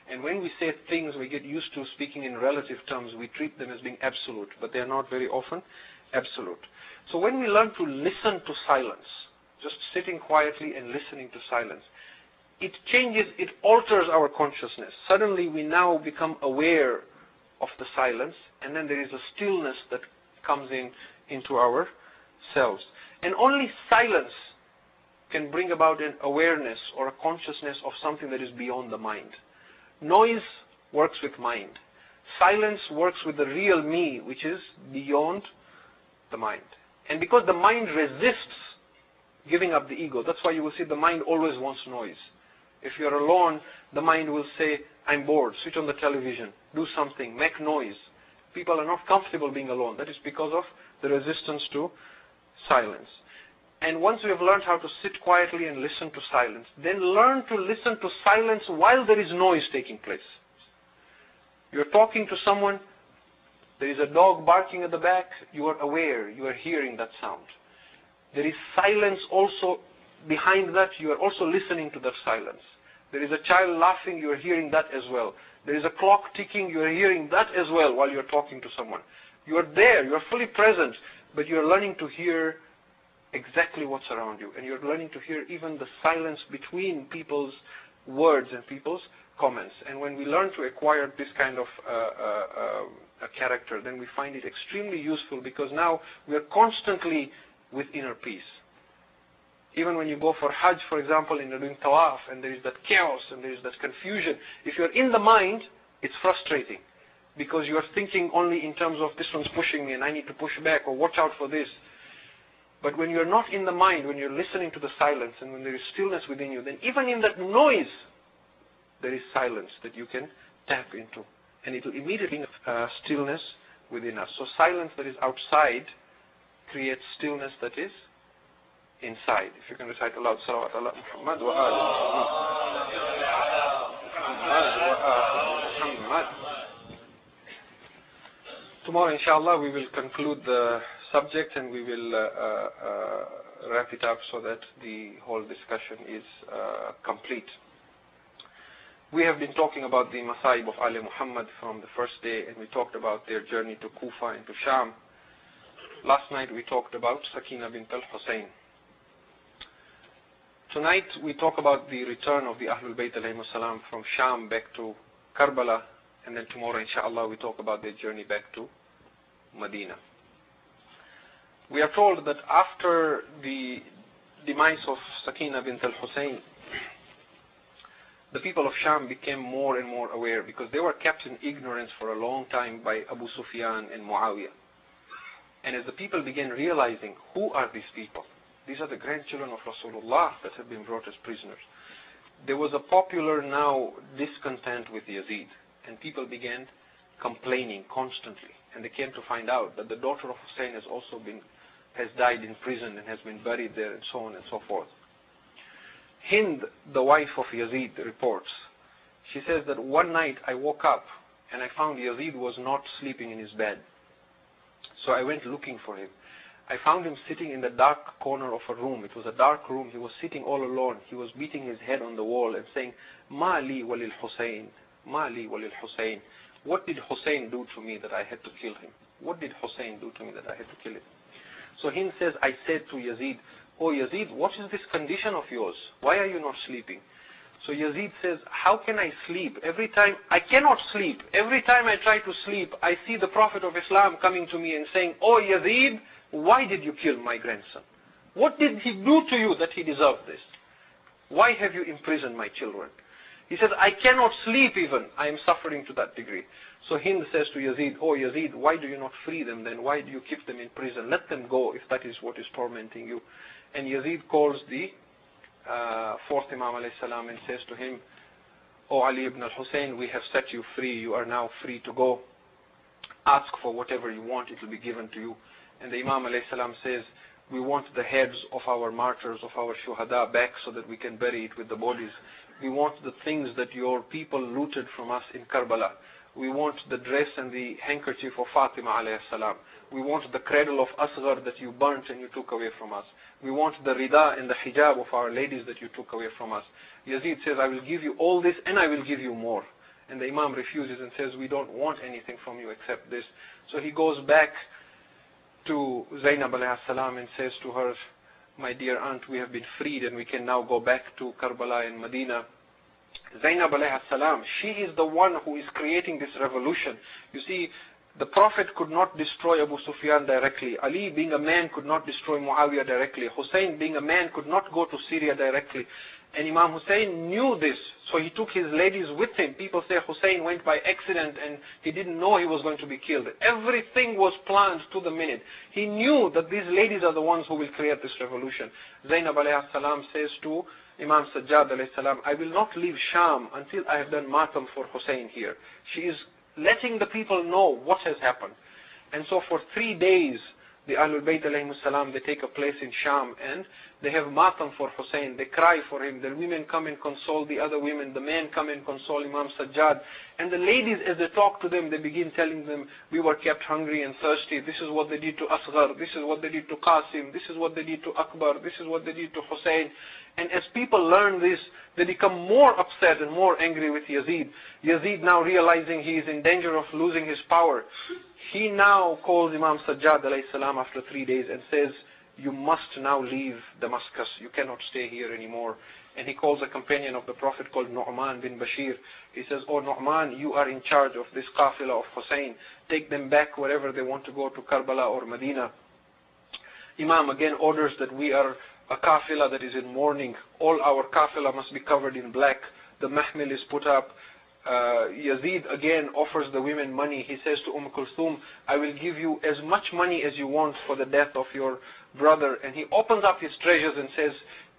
A: And when we say things, we get used to speaking in relative terms. We treat them as being absolute, but they are not very often absolute. So when we learn to listen to silence, just sitting quietly and listening to silence, it changes, it alters our consciousness. Suddenly we now become aware of the silence, and then there is a stillness that comes into our selves. And only silence can bring about an awareness or a consciousness of something that is beyond the mind. Noise works with mind. Silence works with the real me, which is beyond the mind. And because the mind resists giving up the ego, that's why you will see the mind always wants noise. If you're alone, the mind will say, I'm bored, switch on the television, do something, make noise. People are not comfortable being alone. That is because of the resistance to silence. And once we have learned how to sit quietly and listen to silence, then learn to listen to silence while there is noise taking place. You're talking to someone, there is a dog barking at the back, you are aware, you are hearing that sound. There is silence also behind that, you are also listening to that silence. There is a child laughing, you are hearing that as well. There is a clock ticking, you are hearing that as well while you are talking to someone. You are there, you are fully present, but you are learning to hear exactly what's around you. And you're learning to hear even the silence between people's words and people's comments. And when we learn to acquire this kind of a character, then we find it extremely useful, because now we are constantly with inner peace. Even when you go for Hajj, for example, and you're doing tawaf, and there is that chaos and there is that confusion, if you're in the mind, it's frustrating, because you are thinking only in terms of this one's pushing me and I need to push back, or watch out for this. But when you're not in the mind, when you're listening to the silence, and when there is stillness within you, then even in that noise, there is silence that you can tap into. And it will immediately stillness within us. So silence that is outside creates stillness that is inside. If you can recite aloud, salawat ala Muhammad wa ala Muhammad. Tomorrow, inshallah, we will conclude the subject, and we will wrap it up so that the whole discussion is complete. We have been talking about the Masaib of Ali Muhammad from the first day, and we talked about their journey to Kufa and to Sham. Last night we talked about Sakina bint al-Hussein. Tonight we talk about the return of the Ahlul Bayt alayhim salam from Sham back to Karbala, and then tomorrow, inshallah, we talk about their journey back to Medina. We are told that after the demise of Sakina bint al-Hussein, the people of Sham became more and more aware, because they were kept in ignorance for a long time by Abu Sufyan and Muawiyah. And as the people began realizing, who are these people? These are the grandchildren of Rasulullah that have been brought as prisoners. there was a popular now discontent with Yazid, and people began complaining constantly, and they came to find out that the daughter of Hussein has died in prison and has been buried there, and so on and so forth. Hind, the wife of Yazid, reports, she says that one night I woke up and I found Yazid was not sleeping in his bed. So I went looking for him. I found him sitting in the dark corner of a room. It was a dark room. He was sitting all alone. He was beating his head on the wall and saying, Ma li walil Hussein, Ma li walil Hussein. What did Hussein do to me that I had to kill him? What did Hussein do to me that I had to kill him? So Hind says, I said to Yazid, Oh Yazid, what is this condition of yours? Why are you not sleeping? So Yazid says, how can I sleep? Every time, I cannot sleep. Every time I try to sleep, I see the Prophet of Islam coming to me and saying, Oh Yazid, why did you kill my grandson? What did he do to you that he deserved this? Why have you imprisoned my children? He says, I cannot sleep even. I am suffering to that degree. So Hind says to Yazid, Oh Yazid, why do you not free them then? Why do you keep them in prison? Let them go if that is what is tormenting you. And Yazid calls the fourth Imam alayhi salam and says to him, O Ali ibn al-Hussein, we have set you free. You are now free to go. Ask for whatever you want. It will be given to you. And the Imam alayhi salam says, we want the heads of our martyrs, of our shuhada back so that we can bury it with the bodies. We want the things that your people looted from us in Karbala. We want the dress and the handkerchief of Fatima alayhi salam. We want the cradle of Asghar that you burnt and you took away from us. We want the rida and the hijab of our ladies that you took away from us. Yazid says, I will give you all this and I will give you more. And the Imam refuses and says, we don't want anything from you except this. So he goes back to Zainab alayhi salam and says to her, my dear aunt, we have been freed and we can now go back to Karbala and Medina. Zainab alayhi salam, she is the one who is creating this revolution. You see, the Prophet could not destroy Abu Sufyan directly. Ali, being a man, could not destroy Muawiyah directly. Hussein, being a man, could not go to Syria directly. And Imam Hussein knew this, so he took his ladies with him. People say Hussein went by accident and he didn't know he was going to be killed. Everything was planned to the minute. He knew that these ladies are the ones who will create this revolution. Zainab alayhi salam says to Imam Sajjad alayhi salam, I will not leave Sham until I have done matam for Hussein here. She is letting the people know what has happened. And so for 3 days, the Ahlul Bayt alayhimus salam, they take a place in Sham and they have matam for Hussein. They cry for him. The women come and console the other women. The men come and console Imam Sajjad. And the ladies, as they talk to them, they begin telling them, we were kept hungry and thirsty. This is what they did to Asghar. This is what they did to Qasim. This is what they did to Akbar. This is what they did to Hussein. And as people learn this, they become more upset and more angry with Yazid. Yazid, now realizing he is in danger of losing his power, he now calls Imam Sajjad alayhi salam after 3 days and says, you must now leave Damascus. You cannot stay here anymore. And he calls a companion of the Prophet called Nu'man bin Bashir. He says, Oh Nu'man, you are in charge of this qafila of Hussein. Take them back wherever they want to go, to Karbala or Medina. Imam again orders that we are a qafila that is in mourning. All our qafila must be covered in black. The mahmil is put up. Yazid again offers the women money. He says to Kulthum, I will give you as much money as you want for the death of your brother. And he opens up his treasures and says,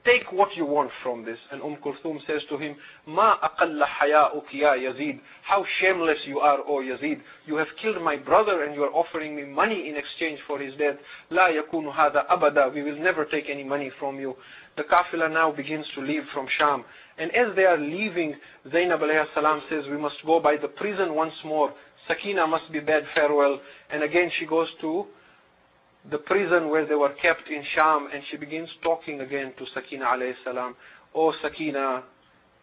A: take what you want from this. And Kulthum says to him, Ma aqalla haya'uki ya Yazid. How shameless you are, O Yazid. You have killed my brother and you are offering me money in exchange for his death. La yakunu hadha abada. We will never take any money from you. The qafila now begins to leave from Sham. And as they are leaving, Zainab alayhi salam says, we must go by the prison once more. Sakina must be bid farewell. And again she goes to the prison where they were kept in Sham, and she begins talking again to Sakina alayhi salam. Oh Sakina,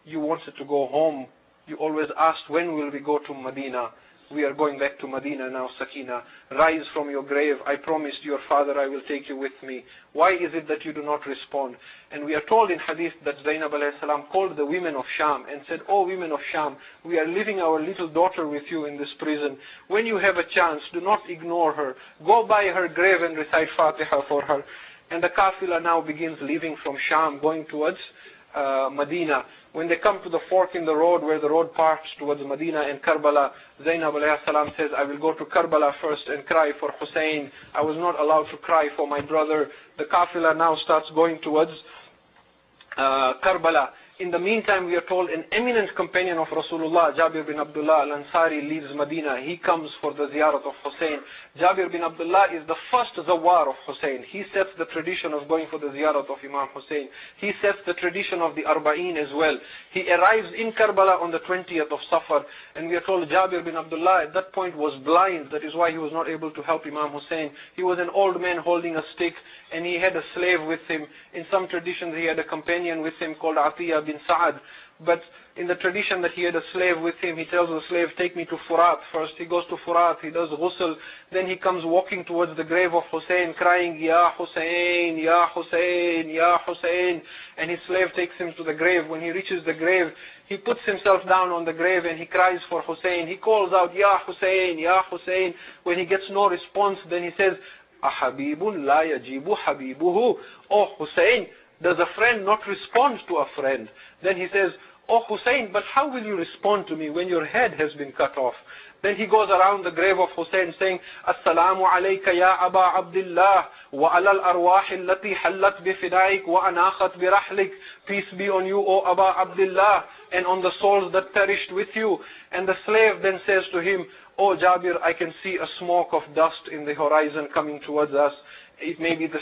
A: you wanted to go home. You always asked, when will we go to Medina? We are going back to Medina now, Sakina. Rise from your grave. I promised your father I will take you with me. Why is it that you do not respond? And we are told in hadith that Zainab alayhi salam called the women of Sham and said, Oh women of Sham, we are leaving our little daughter with you in this prison. When you have a chance, do not ignore her. Go by her grave and recite Fatiha for her. And the qafila now begins leaving from Sham, going towards Medina. When they come to the fork in the road where the road parts towards Medina and Karbala, Zainab alayhi salam says, I will go to Karbala first and cry for Hussein. I was not allowed to cry for my brother. The qafila now starts going towards Karbala. In the meantime, we are told an eminent companion of Rasulullah, Jabir bin Abdullah al-Ansari, leaves Medina. He comes for the ziyarat of Hussein. Jabir bin Abdullah is the first zawar of Hussein. He sets the tradition of going for the ziyarat of Imam Hussein. He sets the tradition of the Arba'een as well. He arrives in Karbala on the 20th of Safar, and we are told Jabir bin Abdullah at that point was blind. That is why he was not able to help Imam Hussein. He was an old man holding a stick, and he had a slave with him. In some traditions, he had a companion with him called Atiyah bin Sa'ad. But in the tradition that he had a slave with him, he tells the slave, take me to Furat first. He goes to Furat, he does ghusl, then he comes walking towards the grave of Hussein, crying, Ya Hussein, Ya Hussein, Ya Hussein. And his slave takes him to the grave. When he reaches the grave, he puts himself down on the grave and he cries for Hussein. He calls out, Ya Hussein, Ya Hussein. When he gets no response, then he says, Ahabibun la yajibu habibuhu. Oh Hussein, does a friend not respond to a friend? Then he says, Oh Hussein, but how will you respond to me when your head has been cut off? Then he goes around the grave of Hussein saying, Assalamu alayka ya Aba Abdullah, wa alal arwah allati hallat bifidaik wa anakhat birahlik. Peace be on you, O Aba Abdullah, and on the souls that perished with you. And the slave then says to him, Oh Jabir, I can see a smoke of dust in the horizon coming towards us. It may be the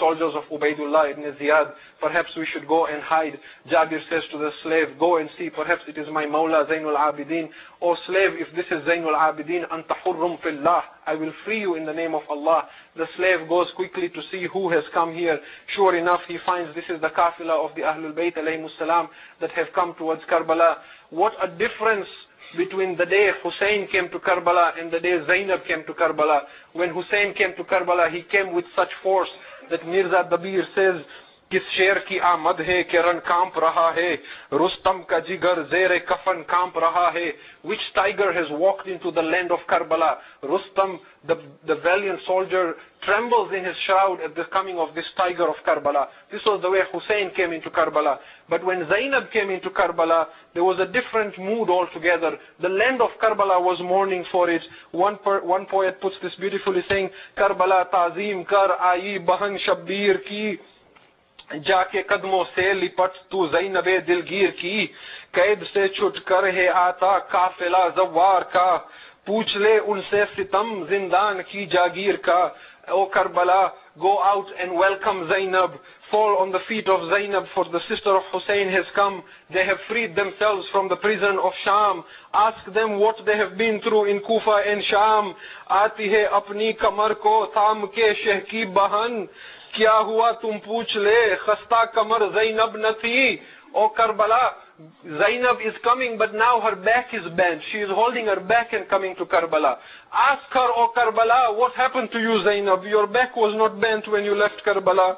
A: soldiers of Ubaidullah ibn Ziyad. Perhaps we should go and hide. Jabir says to the slave, go and see, perhaps it is my Mawla Zainul Abidin. O slave, if this is Zainul Abidin, anta hurrum fillah, I will free you in the name of Allah. The slave goes quickly to see who has come here. Sure enough, he finds this is the kafila of the Ahlul Bayt alayhimus salam that have come towards Karbala. What a difference between the day Hussein came to Karbala and the day Zainab came to Karbala. When Hussein came to Karbala, he came with such force that Mirza Dabir says, Kis sher ki aamad hai ke ran kaamp raha hai, Rustam ka jigar zere kafan kaamp raha hai. Which tiger has walked into the land of Karbala? Rustam, the valiant soldier, trembles in his shroud at the coming of this tiger of Karbala. This was the way Hussein came into Karbala. But when Zainab came into Karbala, there was a different mood altogether. The land of Karbala was mourning for it. One poet puts this beautifully saying, Karbala ta'zim kar aayi bahan shabbir ki, जाके कदमों से लिपट तू ज़ैनबे दिलगीर की, कैद से छुट कर है आता काफिला ज़वार का, पूछ ले उनसे सितम जिंदान की जागीर का. O Karbala, go out and welcome Zainab. Fall on the feet of Zainab, for the sister of Hussein has come. They have freed themselves from the prison of Sham. Ask them what they have been through in Kufa and Sham. Aati hai apni kamar ko tham ke sheh ki bahan. Kya hua tum pooch le, khasta kamar Zainab na thi. O Karbala, Zainab is coming, but now her back is bent. She is holding her back and coming to Karbala. Ask her, O Karbala, what happened to you, Zainab? Your back was not bent when you left Karbala.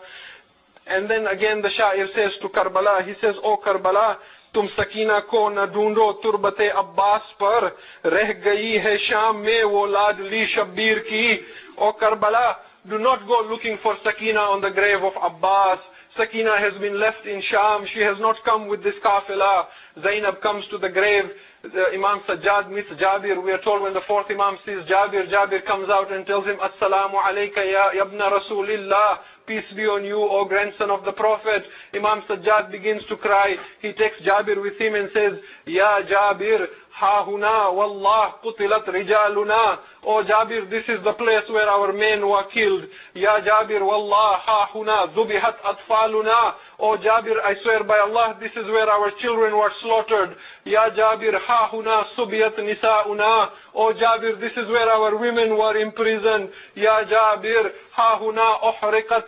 A: And then again the Sha'ir says to Karbala, he says, O Karbala, tum sakina ko na dhoondho turbate Abbas par, reh gayi hai Sham mein wo ladli shabbir ki. O Karbala, do not go looking for Sakina on the grave of Abbas. Sakina has been left in Sham. She has not come with this kafila. Zainab comes to the grave. Imam Sajjad meets Jabir. We are told when the fourth Imam sees Jabir, Jabir comes out and tells him, Assalamu alayka ya ibna Rasulillah. Peace be on you, O grandson of the Prophet. Imam Sajjad begins to cry. He takes Jabir with him and says, Ya Jabir, ha huna wallah qutilat rijaluna. Oh Jabir, this is the place where our men were killed. Ya Jabir, wallah ha huna zubihat atfaluna. Oh Jabir, I swear by Allah, this is where our children were slaughtered. Ya Jabir, ha huna subiyat nisauna. Oh Jabir, this is where our women were imprisoned. Ya Jabir, ha huna uhriqat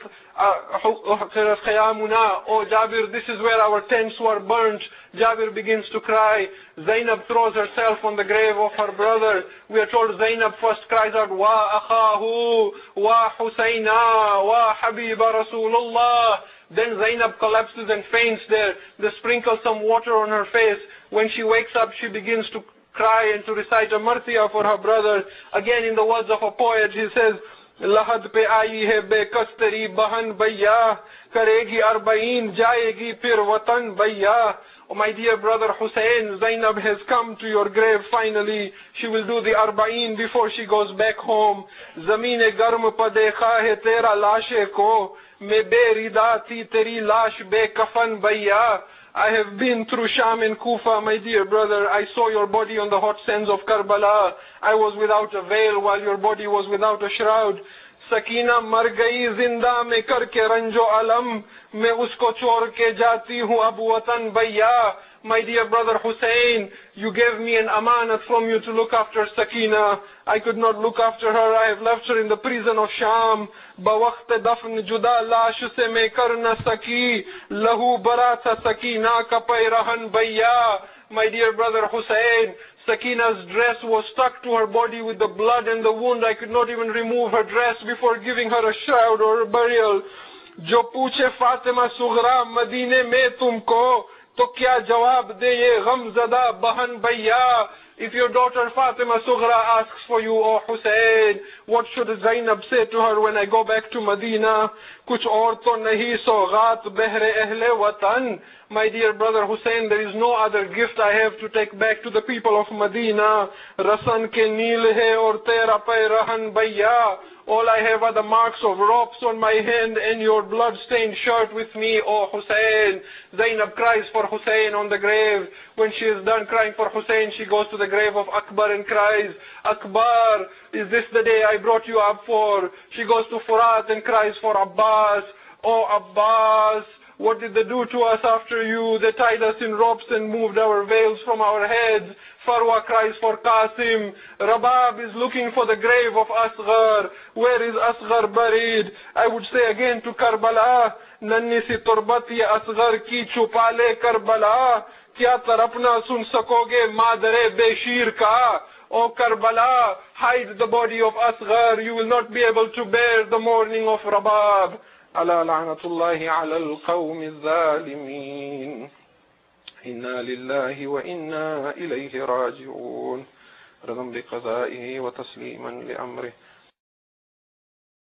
A: khayamuna. Oh Jabir, this is where our tents were burnt. Jabir begins to cry. Zainab throws herself on the grave of her brother. We are told Zainab first cries out, Wa akhahu, wa Husayna, wa Habiba Rasulullah. Then Zainab collapses and faints there. They sprinkle some water on her face. When she wakes up, she begins to cry and to recite a martiya for her brother. Again, in the words of a poet, he says, Lahad pe aayi hai bekas teri bahan bhaiya, karegi arba'in jayegi fir watan bhaiya. Oh my dear brother Hussein, Zainab has come to your grave finally. She will do the arba'in before she goes back home. Zameen garm pa dekha hai tera lashe ko, मैं बेरिदा थी तेरी लाश बेकफन भैया.
B: I have been through Sham and Kufa, my dear brother. I saw your body on the hot sands of Karbala. I was without a veil while your body was without a shroud. Sakina mar gayi zinda mein karke ranjo alam, main usko chhod ke jati hu ab watan bhaiya. My dear brother Hussein, you gave me an amanat from you to look after Sakina. I could not look after her. I have left her in the prison of Sham. Bawaqt dafn juda lash se main kar na saki, lahu bara tha Sakina ka pairahan bhaiya. My dear brother Hussein, Sakina's dress was stuck to her body with the blood and the wound. I could not even remove her dress before giving her a shroud or a burial. Jo pooche Fatima Sughra Madine mein tumko, to kya jawab de ye ghamzada bahan bhaiya. If your daughter Fatima Sughra asks for you, O Hussein, what should Zainab say to her when I go back to Medina? Kuch aur to nahi soghat behre ahle watan. My dear brother Hussein, there is no other gift I have to take back to the people of Medina. Rasan ke neel hai aur tera pairahan bhaiya. All I have are the marks of ropes on my hand and your blood-stained shirt with me, O Hussein. Zainab cries for Hussein on the grave. When she is done crying for Hussein, she goes to the grave of Akbar and cries, Akbar, is this the day I brought you up for? She goes to Furat and cries for Abbas. Oh Abbas, what did they do to us after you? They tied us in ropes and moved our veils from our heads. Farwa cries for Qasim. Rabab is looking for the grave of Asghar. Where is Asghar buried? I would say again to Karbala, Nanni si turbat ye Asghar ki chupale Karbala. Kya tarapna sun sakoge madare beshir ka. O Karbala, hide the body of Asghar. You will not be able to bear the mourning of Rabab. Ala la'natullahi ala al-qawmi al-zalimin. إنا لله وإنا إليه راجعون. رضا بقضائه وتسليما لأمره.